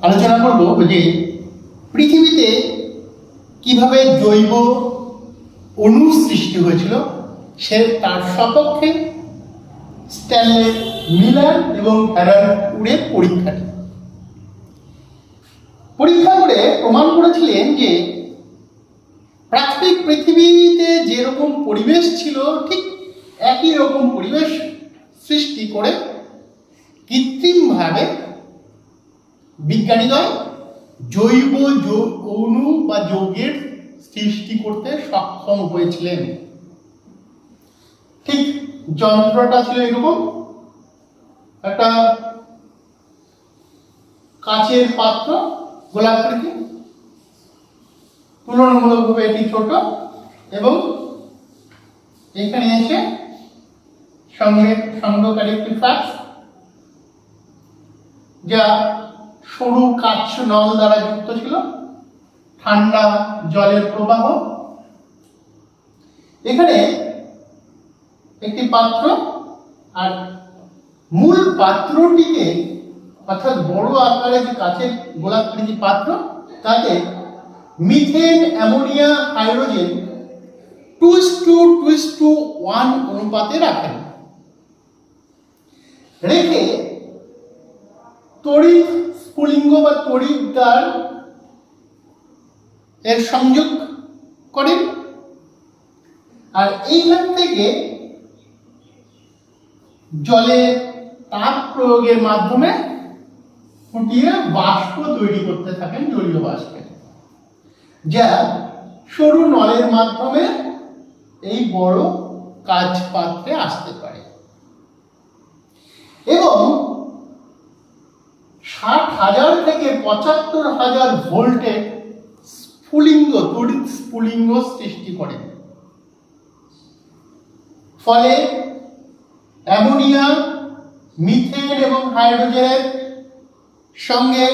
আলোচনা করব যে পৃথিবীতে কিভাবে জৈব অণু সৃষ্টি হয়েছিল সে তার সপক্ষে স্ট্যানলে মিলার এবং হ্যারাল্ড উডের পরীক্ষাটি। পরীক্ষা করে প্রমাণ করেছিলেন যে প্রাকৃতিক পৃথিবীতে যেরকম পরিবেশ ছিল ঠিক একই রকম পরিবেশ সৃষ্টি করে কৃত্রিমভাবে বিজ্ঞানীগণ জৈব অণু বা যৌগের সৃষ্টি করতে সক্ষম হয়েছিলেন। ঠিক যন্ত্রটা ছিল এরকম, একটা কাচের পাত্র, গোলাকৃতি, তুলনামূলকভাবে এটি ছোট, এবং এখানে এসে সংগ্রহকারী একটি ফ্লাস্ক যা সরু কাচ নল দ্বারা যুক্ত ছিল, ঠান্ডা জলের প্রবাহ, এখানে একটি পাত্র, আর মূল পাত্রটিকে অর্থাৎ বড় আকারে যে কাচের গোলাকৃতি পাত্র তাতে মিথেন, অ্যামোনিয়া, হাইড্রোজেন 2:1 অনুপাতে রাখেন। রেখে তড়িৎ স্ফুলিঙ্গ বা তড়িৎ দ্বার এর সংযোগ করেন, আর এইখান থেকে জলে তাপ প্রয়োগের মাধ্যমে ফুটিয়ে বাষ্প তৈরি করতে থাকেন, জলীয় বাষ্পের, যা সরু নলের মাধ্যমে এই বড় কাচ পাত্রে আসতে পারে। এবং 60,000 থেকে 75,000 ভোল্টের স্ফুলিঙ্গ, তড়িৎ স্ফুলিঙ্গ সৃষ্টি করেন। ফলে অ্যামোনিয়া, মিথেন এবং হাইড্রোজেনের সঙ্গে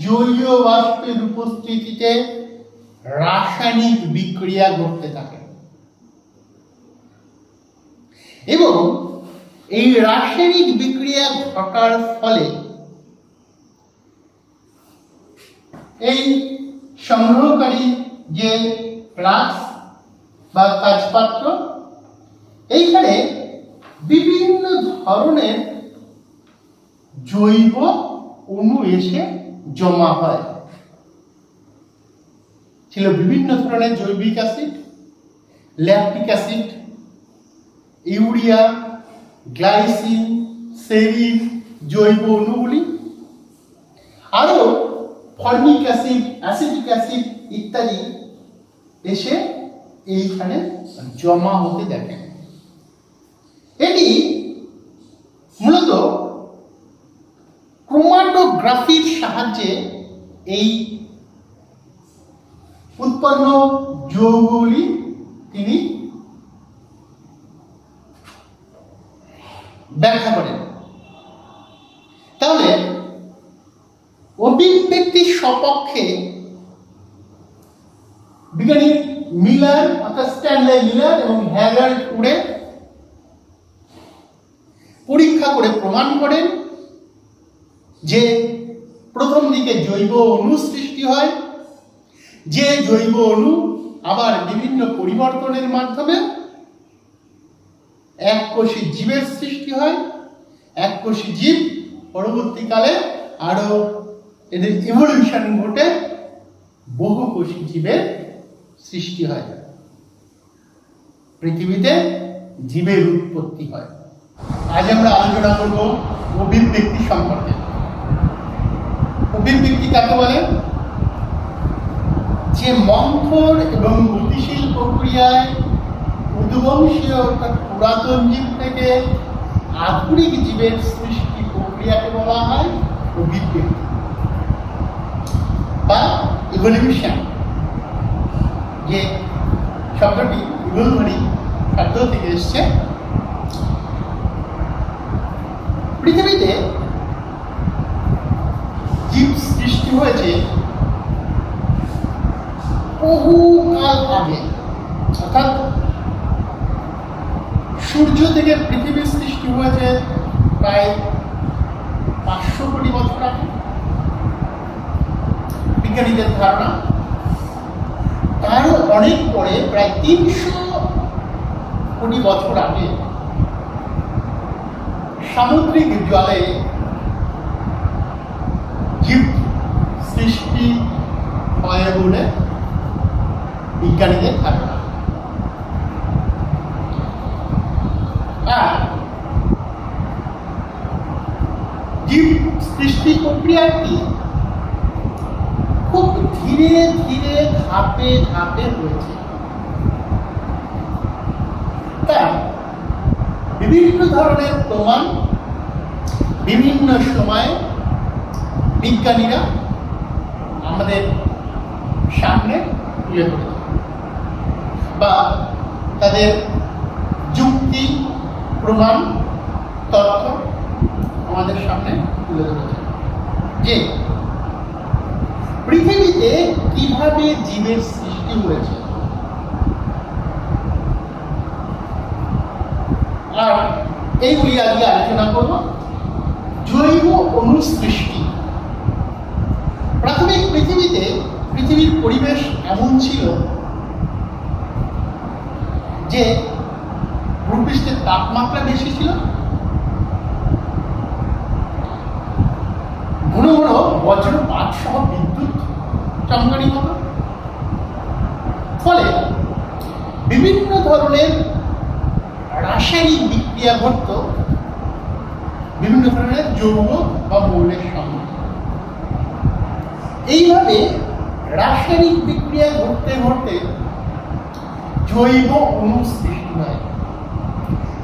জলীয় বাষ্পের উপস্থিতিতে রাসায়নিক বিক্রিয়া ঘটতে থাকে, এবং এই রাসায়নিক বিক্রিয়া ঘটার ফলে এই সংগ্রহকারী যে ফ্লাস্ক বা কাচপাত্র, এইখানে বিভিন্ন ধরনের জৈব অণু এসে জমা হয়। ছিল বিভিন্ন ধরনের জৈবিক acid, lactic acid, urea, glycine, serine জৈব অণুগুলি, আরো ফর্মিক অ্যাসিড, অ্যাসিটিক অ্যাসিড ইত্যাদি এসে এইখানে জমা হতে দেখেন। এটি মূলত ক্রোমাটোগ্রাফির সাহায্যে এই উৎপন্ন যৌগগুলি তিনি ব্যাখ্যা করেন। তাহলে অভিব্যক্তির সপক্ষে বিজ্ঞানী মিলার অর্থাৎ স্ট্যানলে মিলার এবং হ্যারাল্ড উডে পরীক্ষা করে প্রমাণ করেন যে প্রথম দিকে জৈব অণু সৃষ্টি হয়, যে জৈব অণু আবার বিভিন্ন পরিবর্তনের মাধ্যমে এককোষী জীবের সৃষ্টি হয়। এককোষী জীব পরবর্তীকালে আরো এদের ইভলিউশন ঘটে বহুকোষী জীবের সৃষ্টি হয়, পৃথিবীতে জীবের উৎপত্তি হয়। আজ আমরা আলোচনা করব অভিব্যক্তি সম্পর্কে। অভিব্যক্তি কাকে বলে? যে মন্থর এবং গতিশীল প্রক্রিয়ায় উদ্বংশীয় অর্থাৎ পুরাতন জীব থেকে আধুনিক জীবের সৃষ্টি প্রক্রিয়াকে বলা হয় অভিব্যক্তি বা ইভলিউশন। যে শব্দটি ইভলভারি শব্দ থেকে এসছে। পৃথিবীতে জীব সৃষ্টি হয়েছে বহুকাল আগে, অর্থাৎ সূর্য থেকে পৃথিবীর সৃষ্টি হয়েছে প্রায় 500 কোটি বছর আগে। বিজ্ঞানীদের ধারণা। তারও অনেক পরে, প্রায় 300 কোটি বছর আগে সামুদ্রিক জলে জীব সৃষ্টি হয় বলে বিজ্ঞানীদের ধারণা। আর জীব সৃষ্টি প্রক্রিয়াটি খুব ধীরে ধীরে ধাপে ধাপে হয়েছে। তাই বিভিন্ন ধরনের প্রমাণ বিভিন্ন সময়ে বিজ্ঞানীরা আমাদের সামনে তুলে ধরেছে, বা তাদের যুক্তি, প্রমাণ, তথ্য আমাদের সামনে তুলে ধরেছে যে পৃথিবীতে কিভাবে জীবের সৃষ্টি হয়েছে। আর এইগুলি আজকে আলোচনা করব। জৈব অণু সৃষ্টি। প্রাথমিক পৃথিবীর পরিবেশ এমন ছিল যে ভূপৃষ্ঠের তাপমাত্রা বেশি ছিল, ঘন ঘন বজ্রপাত সহ বিদ্যুৎ চমকানি হতো। ফলে বিভিন্ন ধরনের রাসায়নিক বিক্রিয়া ঘটত বিভিন্ন ধরনের যৌগ বা মৌলের সঙ্গে। এইভাবে রাসায়নিক বিক্রিয়া ঘটতে ঘটতে জৈব অণু সৃষ্টি হয়।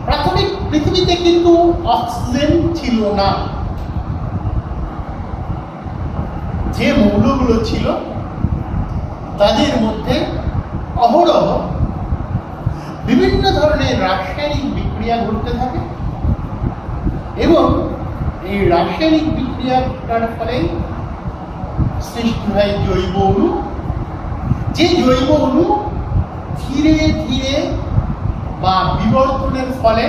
প্রাথমিক পৃথিবীতে কিন্তু অক্সিজেন ছিল না। যে মৌলগুলো ছিল তাদের মধ্যে অহরহ বিভিন্ন ধরনের রাসায়নিক বিক্রিয়া ঘটতে থাকে, এবং এই রাসায়নিক বিক্রিয়ার ফলে সৃষ্টি হয় জৈব অণু। যে জৈব অণু ধীরে ধীরে বা বিবর্তনের ফলে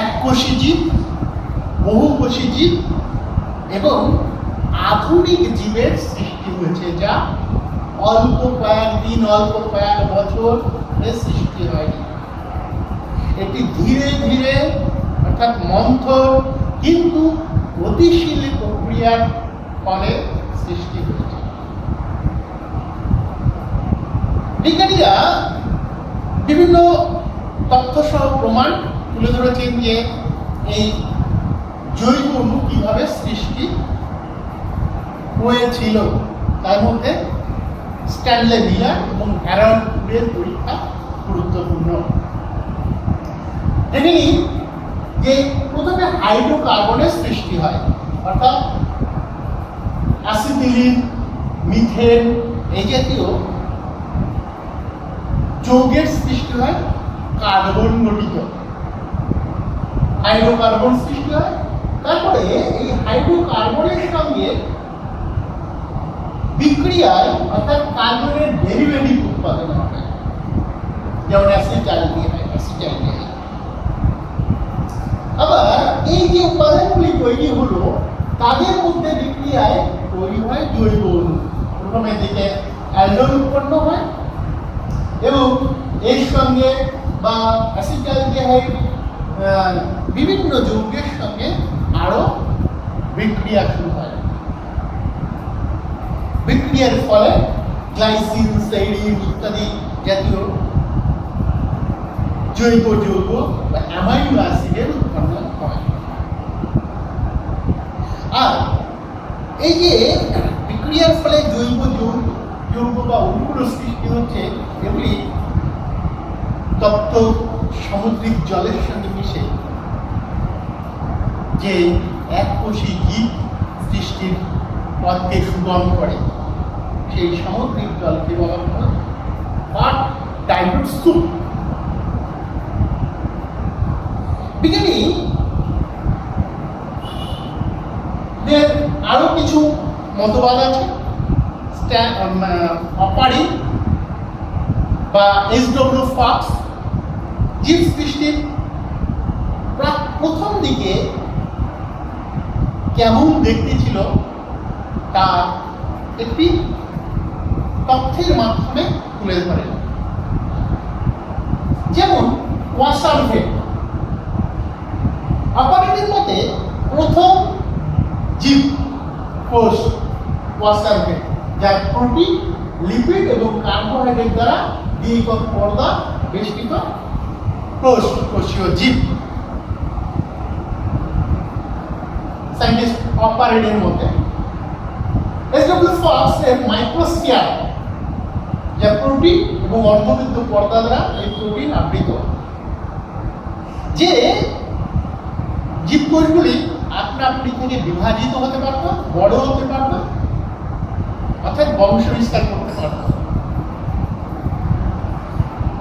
এককোষী জীব, বহুকোষী জীব এবং আধুনিক জীবের সৃষ্টি হয়েছে, যা অল্প কয়েকদিন, অল্প কয়েক বছর সৃষ্টি হয়নি। এটি ধীরে ধীরে, অর্থাৎ মন্থর কিন্তু গতিশীল প্রক্রিয়ার ফলে সৃষ্টি হয়েছে। বিজ্ঞানীরা বিভিন্ন তথ্য সহ প্রমাণ তুলে ধরেছেন যে এই জৈব অণু কিভাবে সৃষ্টি হয়েছিল। তার মধ্যে স্ট্যানলে মিলার এবং হ্যারল্ডের পরীক্ষা গুরুত্বপূর্ণ। দেখে নিই যে প্রথমে হাইড্রোকার্বনের সৃষ্টি হয়, অর্থাৎ অ্যাসিটিলিন, মিথেন এই জাতীয় যৌগের সৃষ্টি হয় কার্বন গঠিত। হাইড্রোকার্বন সৃষ্টি হয়। তারপরে এই হাইড্রোকার্বনের সঙ্গে বিক্রিয়ায়, অর্থাৎ কার্বনের ডেরিভেটিভ উৎপাদন হয়, যেমন অ্যাসিটাইলডিহাইড। আবার এই যে উপাদানগুলি তৈরি হলো তাদের মধ্যে বিক্রিয়ায় তৈরি হয় জৈব অণু। প্রথমে দিকে অ্যালডোল উৎপন্ন হয় এবং এর সঙ্গে বা অ্যাসিটাইলডিহাইড বিভিন্ন যৌগের সঙ্গে আরো বিক্রিয়া শুরু হয়। বিক্রিয়ার ফলে গ্লাইসিন, স্টেরিন ইত্যাদি জাতীয় জৈব যৌগ বা অ্যামাইনো অ্যাসিডের উৎপন্ন হয়। আর এই যে বিক্রিয়ার ফলে জৈব যৌগ বা অণুগুলো সৃষ্টি হচ্ছে, এগুলি তপ্ত সামুদ্রিক জলের সঙ্গে মিশে যে এককোষী জীব সৃষ্টির পথকে সুগম করে, সেই সামুদ্রিক জলকে বলা হয় হট ডাইলুট স্যুপ। বিজ্ঞানী আরো কিছু মতবাদ আছে। অপারি বা এসডব্লিউ ফক্স জীব সৃষ্টির প্রথম দিকে কেমন দেখতে ছিল তা একটি তথ্যের মাধ্যমে তুলে ধরেন। যেমন ওয়াসারভেট, অপারেটির মতে প্রথম জীব কোষ ওয়াসারভেট, যার প্রোটিন, লিপিড এবং কার্বোহাইড্রেট দ্বারা দ্বি-একক পর্দা বেষ্টিত কোষীয় জীব। সায়েন্টিস্ট অপারেটের মতে এসডব্লিউ ফক্স এর মাইক্রোস্ফিয়ার, যা প্রোটিন এবং অর্ধবৃত্ত পর্দা দ্বারা এই প্রোটিন আবৃত, যে জীবকোষগুলি আপনা আপনি থেকে বিভাজিত হতে পারত, বড় হতে পারত, অর্থাৎ বংশ বিস্তার করতে পারত।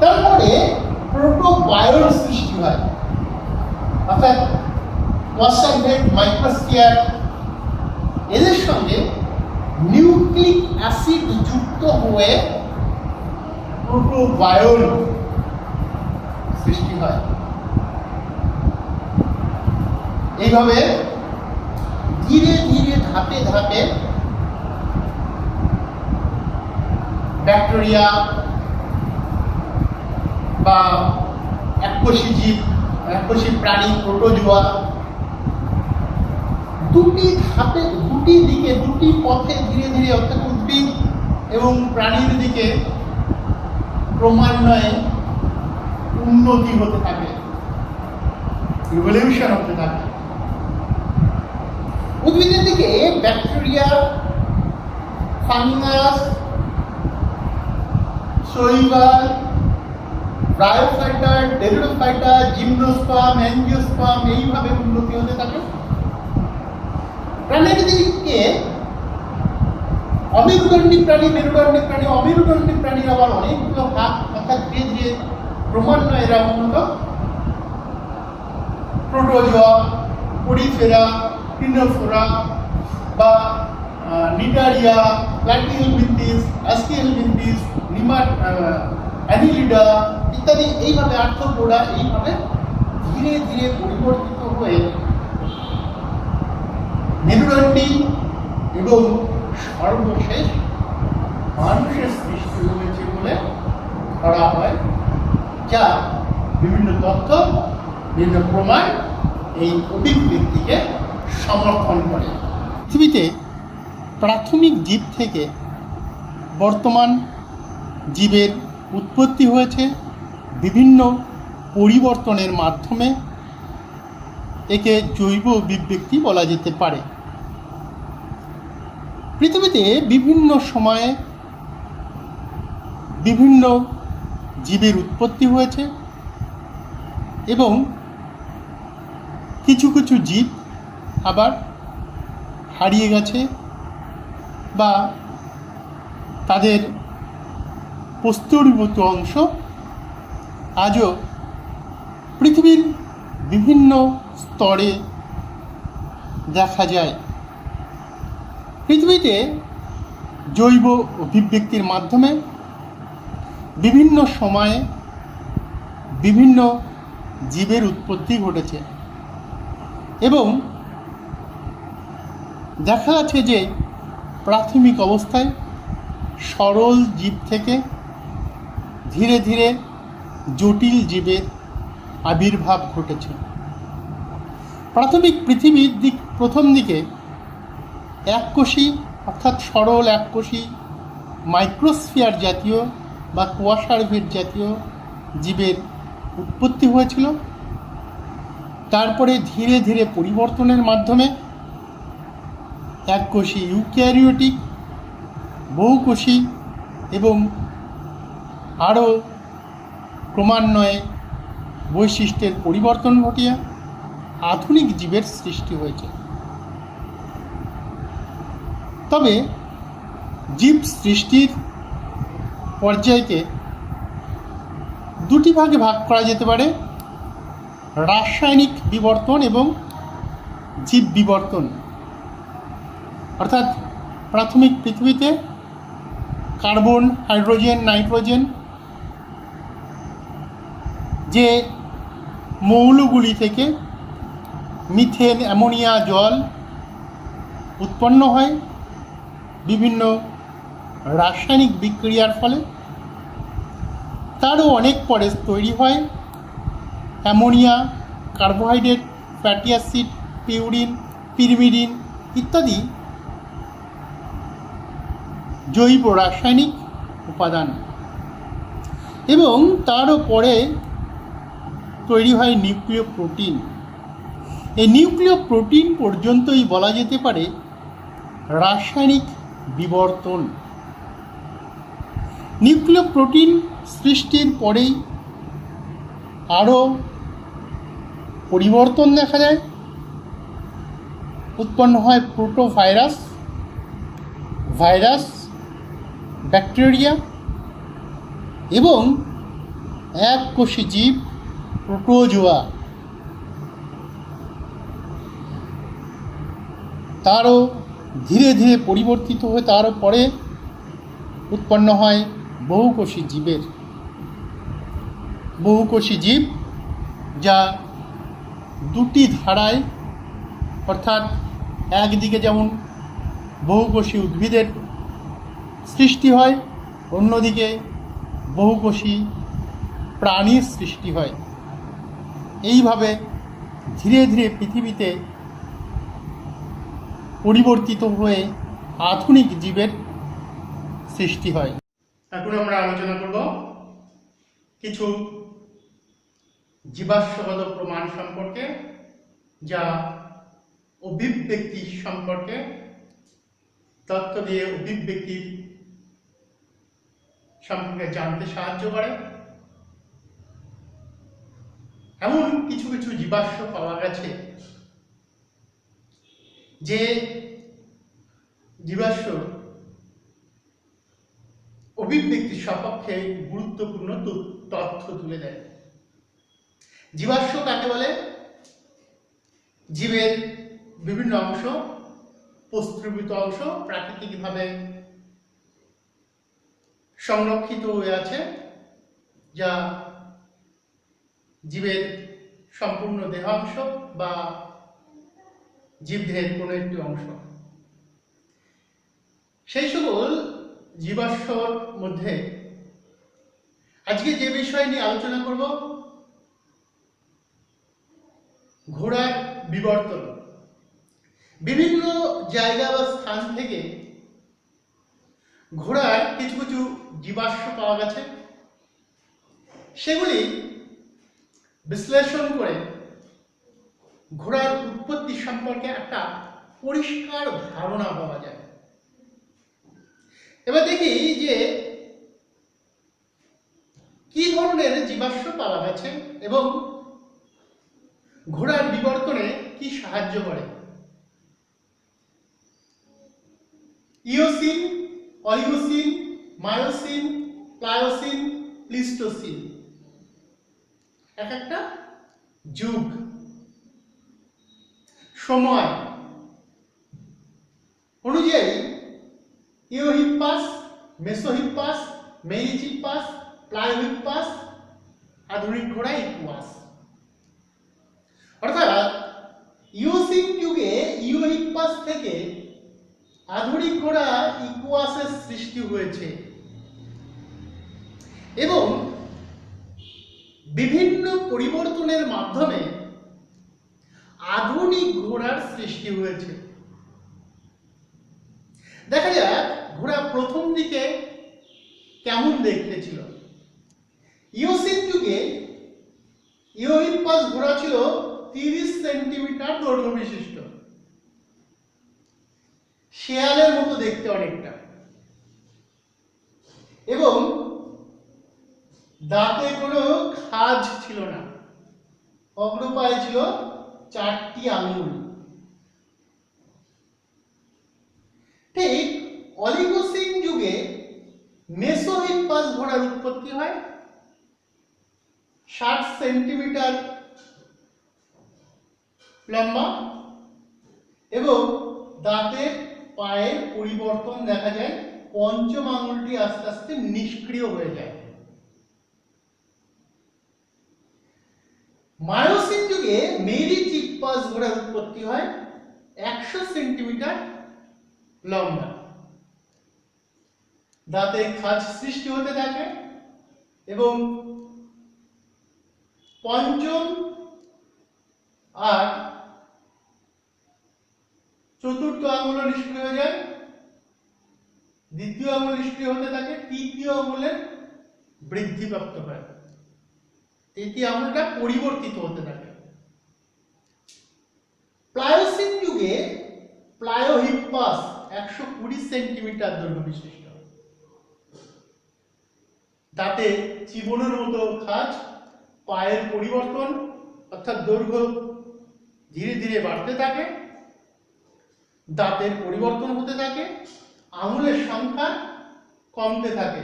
তারপরে প্রোটোবায়োর সৃষ্টি হয়, অর্থাৎ ওয়াসারভেট, মাইক্রোস্ফিয়ার এদের সঙ্গে নিউক্লিক অ্যাসিড যুক্ত হয়ে প্রোটোবায়োর সৃষ্টি হয়। এইভাবে ধীরে ধীরে ধাপে ধাপে ব্যাকটেরিয়া বা এককোষী জীব, এককোষী প্রাণী, প্রোটোজোয়া দুটি ধাপে, দুটি দিকে, দুটি পথে ধীরে ধীরে, অর্থাৎ উদ্ভিদ এবং প্রাণীর দিকে ক্রমান্বয়ে উন্নতি হতে থাকে, ইভলিউশন হতে থাকে। উদ্ভিদের দিকে ব্যাকটেরিয়া, ফাঙ্গাস, শৈবাল, ব্রায়োফাইটা, ডেরিডোফাইটা, জিমনোস্পার্ম, অ্যাঞ্জিওস্পার্ম এইভাবে উন্নতি হতে থাকে। প্রাণীর দিকে অমেরুদণ্ডী প্রাণী, মেরুদণ্ডী প্রাণী, অমেরুদণ্ডী প্রাণীর আবার অনেকগুলো ভাগ, অর্থাৎ ধীরে ধীরে ক্রমান্বয়ে এরা উন্নত প্রোটোজোয়া, পরিফেরা, ক্রিনোফোরা বা নিডারিয়া, প্লাটিহেলমিনথিস, অ্যাস্টিহেলমিনথিস, অ্যানিলিডা ইত্যাদি এইভাবে আর্থ্রোপোডা এইভাবে ধীরে ধীরে পরিবর্তিত হয়ে মেরুদণ্ডী এবং সর্বশেষ মানুষের সৃষ্টি হয়েছে বলে ধরা হয়, যা বিভিন্ন তথ্য, বিভিন্ন প্রমাণ এই অভিব্যক্তিকে সমর্থন করে। পৃথিবীতে প্রাথমিক জীব থেকে বর্তমান জীবের উৎপত্তি হয়েছে বিভিন্ন পরিবর্তনের মাধ্যমে। একে জৈব অভিব্যক্তি বলা যেতে পারে। পৃথিবীতে বিভিন্ন সময়ে বিভিন্ন জীবের উৎপত্তি হয়েছে এবং কিছু কিছু জীব আবার হারিয়ে গেছে বা তাদের প্রস্তরীভূত অংশ আজও পৃথিবীর বিভিন্ন স্তরে দেখা যায়। পৃথিবীতে জৈব অভিব্যক্তির মাধ্যমে বিভিন্ন সময়ে বিভিন্ন জীবের উৎপত্তি ঘটেছে এবং দেখা যাচ্ছে যে প্রাথমিক অবস্থায় সরল জীব থেকে ধীরে ধীরে জটিল জীবের আবির্ভাব ঘটেছে। প্রাথমিক পৃথিবীর প্রথম দিকে এককোষী, অর্থাৎ সরল এককোষী মাইক্রোস্ফিয়ার জাতীয় বা কোয়াসারভেট জাতীয় জীবের উৎপত্তি হয়েছিল। তারপরে ধীরে ধীরে পরিবর্তনের মাধ্যমে এককোষী ইউক্যারিওটিক, বহুকোষী এবং আরও ক্রমান্বয়ে বৈশিষ্ট্যের পরিবর্তন ঘটিয়ে আধুনিক জীবের সৃষ্টি হয়েছে। তবে জীব সৃষ্টির পর্যায়কে দুটি ভাগে ভাগ করা যেতে পারে: রাসায়নিক বিবর্তন এবং জীব বিবর্তন। অর্থাৎ প্রাথমিক পৃথিবীতে কার্বন, হাইড্রোজেন, নাইট্রোজেন যে মৌলগুলি থেকে মিথেন, অ্যামোনিয়া, জল উৎপন্ন হয় বিভিন্ন রাসায়নিক বিক্রিয়ার ফলে। তারও অনেক পরে তৈরি হয় ammonia, carbohydrate, fatty acid, purine, pyrimidine ইত্যাদি জৈব রাসায়নিক উপাদান। এবং তারও পরে তৈরি হয় নিউক্লিয় প্রোটিন। এই নিউক্লিয় প্রোটিন পর্যন্তই বলা যেতে পারে রাসায়নিক বিবর্তন। নিউক্লিয় প্রোটিন সৃষ্টির পরেই আরও পরিবর্তন দেখা যায়। উৎপন্ন হয় প্রোটোভাইরাস, ভাইরাস, ব্যাকটেরিয়া এবং এককোষী জীব প্রোটোজোয়া। তারও ধীরে ধীরে পরিবর্তিত হয়ে তারও পরে উৎপন্ন হয় বহুকোষী জীব, যা দুটি ধারায়, অর্থাৎ একদিকে যেমন বহুকোষী উদ্ভিদের সৃষ্টি হয়, অন্যদিকে বহুকোষী প্রাণীর সৃষ্টি হয়। এইভাবে ধীরে ধীরে পৃথিবীতে পরিবর্তিত হয়ে আধুনিক জীবের সৃষ্টি হয়। এখন আমরা আলোচনা করব কিছু জীবাশ্মগত প্রমাণ সম্পর্কে, যা অভিব্যক্তি সম্পর্কে তত্ত্ব দিয়ে অভিব্যক্তির সম্পর্কে জানতে সাহায্য করে। এমন কিছু কিছু জীবাশ্ম পাওয়া গেছে যে জীবাশ্ম অভিব্যক্তির সপক্ষে গুরুত্বপূর্ণ তথ্য তুলে দেয়। জীবাশ্ম কাকে বলে? জীবের বিভিন্ন অংশ, প্রস্তুত অংশ প্রাকৃতিকভাবে সংরক্ষিত হয়ে আছে, যা জীবের সম্পূর্ণ দেহাংশ বা জীবদেহের কোনো একটি অংশ। সেই সকল জীবাশ্মর মধ্যে আজকে যে বিষয় নিয়ে আলোচনা করব, ঘোড়ার বিবর্তন। বিভিন্ন জায়গা বা স্থান থেকে ঘোড়ার কিছু কিছু জীবাশ্ম পাওয়া গেছে। সেগুলি বিশ্লেষণ করে ঘোড়ার উৎপত্তি সম্পর্কে একটা পরিষ্কার ধারণা পাওয়া যায়। এবার দেখি যে কি ধরনের জীবাশ্ম পাওয়া গেছে এবং ঘোড়ার বিবর্তনে কি সাহায্য করে। Eocene, Oligocene, Miocene, Pliocene, Pleistocene, এক একটা যুগ, সময় অনুযায়ী ইওহিপ্পাস, মেসোহিপ্পাস, মেরিচিপ্পাস, প্লায়োহিপ্পাস, আধুনিক ঘোড়া ইকুয়াস। অর্থাৎ ইওসিন যুগে ইওহিপ্পাস থেকে আধুনিক ঘোড়া ইকুয়াসের সৃষ্টি হয়েছে এবং বিভিন্ন পরিবর্তনের মাধ্যমে আধুনিক ঘোড়ার সৃষ্টি হয়েছে। দেখা যাক ঘোড়া প্রথম দিকে কেমন দেখতে ছিল। ইওসিন যুগে ইওহিপ্পাস ঘোড়া ছিল 30 সেন্টিমিটার দৈর্ঘ্য বিশিষ্ট, শেয়ালের মতো দেখতে অনেকটা, এবং দাঁতে কোনো খাঁজ ছিল না। অগ্রপায়ে ছিল 4টি আঙুল। ঠিক অলিগোসিন যুগে মেসোহিপ্পাস ঘোড়ার উৎপত্তি হয়। 60 সেন্টিমিটার লম্বা এবং দাঁতের পায়ের পরিবর্তন দেখা যায়, পঞ্চম আঙুলটি আস্তে আস্তে নিষ্ক্রিয় হয়ে যায়। মায়োসিন যুগে মেরিচিপ্পাস ঘোড়ার উৎপত্তি হয়, 100 সেন্টিমিটার লম্বা দাঁতে খাঁজ সৃষ্টি হতে থাকে এবং পঞ্চম আর চতুর্থ আঙুল নিষ্ক্রিয় হয়ে যায়, দ্বিতীয় আঙুল নিষ্ক্রিয় হতে থাকে, তৃতীয় আঙুলের বৃদ্ধিপ্রাপ্ত হয়, তৃতীয় আঙুলটা পরিবর্তিত হতে থাকে। প্লায়োসিন যুগে প্লায়োহিপ্পাস 120 সেন্টিমিটার দৈর্ঘ্য বিশিষ্ট, দাঁতে চিবনের মতো খাঁজ, পায়ের পরিবর্তন অর্থাৎ দৈর্ঘ্য ধীরে ধীরে বাড়তে থাকে, দাঁতের পরিবর্তন হতে থাকে, আঙুলের সংখ্যা কমতে থাকে,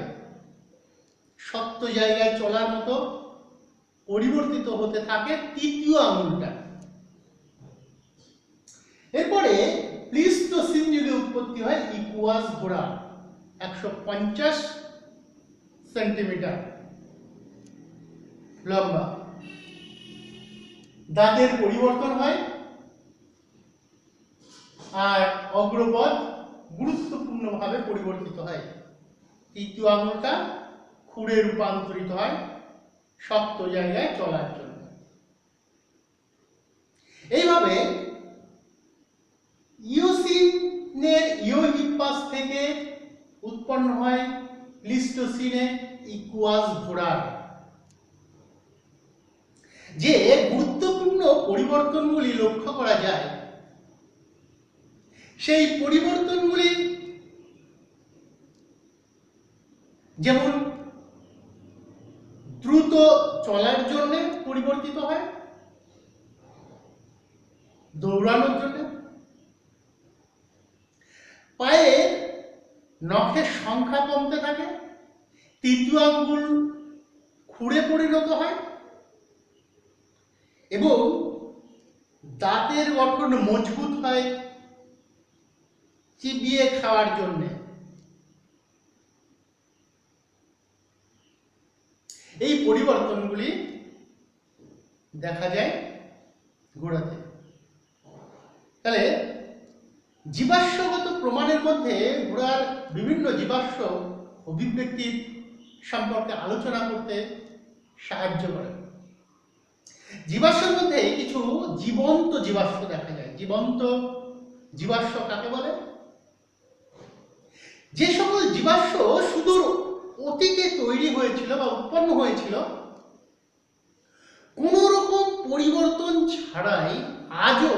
শক্ত জায়গায় চলার মতো পরিবর্তিত হতে থাকে তৃতীয় আঙুলটা। এরপরে প্লিস্টোসিন যুগে উৎপত্তি হয় ইকুয়াস ঘোড়া 150 সেন্টিমিটার লম্বা, দাঁতের পরিবর্তন হয় আর অগ্রপদ গুরুত্বপূর্ণভাবে পরিবর্তিত হয়, তৃতীয় আঙুলটা খুরে রূপান্তরিত হয় শক্ত জায়গায় চলার জন্য। এইভাবে ইওসিনের ইওহিপ্পাস থেকে উৎপন্ন হয় প্লিস্টোসিনে ইকুয়াস ঘোড়া। যে গুরুত্বপূর্ণ পরিবর্তনগুলি লক্ষ্য করা যায় সেই পরিবর্তনগুলি যেমন দ্রুত চলার জন্য পরিবর্তিত হয়, দৌড়ানোর জন্য, পায়ে নখের সংখ্যা কমতে থাকে, তৃতীয় আঙ্গুল খুঁড়ে পরিণত হয় এবং দাঁতের গঠন মজবুত হয় চিবিয়ে খাওয়ার জন্য। এই পরিবর্তনগুলি দেখা যায় ঘোড়াতে। তাহলে জীবাশ্মগত প্রমাণের মধ্যে ঘোড়ার বিভিন্ন জীবাশ্ম অভিব্যক্তির সম্পর্কে আলোচনা করতে সাহায্য করে। জীবাশ্মের মধ্যে কিছু জীবন্ত জীবাশ্ম দেখা যায়। জীবন্ত জীবাশ্ম কাকে বলে? যে সকল জীবাশ্ম সুদূর অতীতে তৈরি হয়েছিল বা উৎপন্ন হয়েছিল, কোন রকম পরিবর্তন ছাড়াই আজও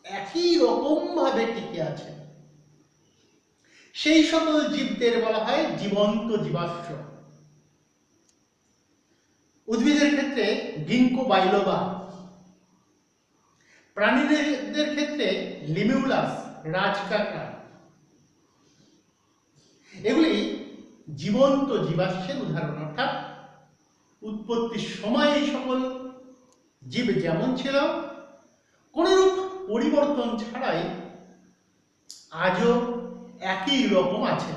একই রকম ভাবে টিকে আছে, সেই সকল জীবদের বলা হয় জীবন্ত জীবাশ্ম। উদ্ভিদের ক্ষেত্রে গিঙ্কো বাইলোবা, প্রাণীদের ক্ষেত্রে লিমিউলাস, রাজকাঁকড়া, এগুলি জীবন্ত জীবাশ্মের উদাহরণ। অর্থাৎ উৎপত্তির সময় এই সকল জীব যেমন ছিল, কোনরূপ পরিবর্তন ছাড়াই আজও একই রকম আছে।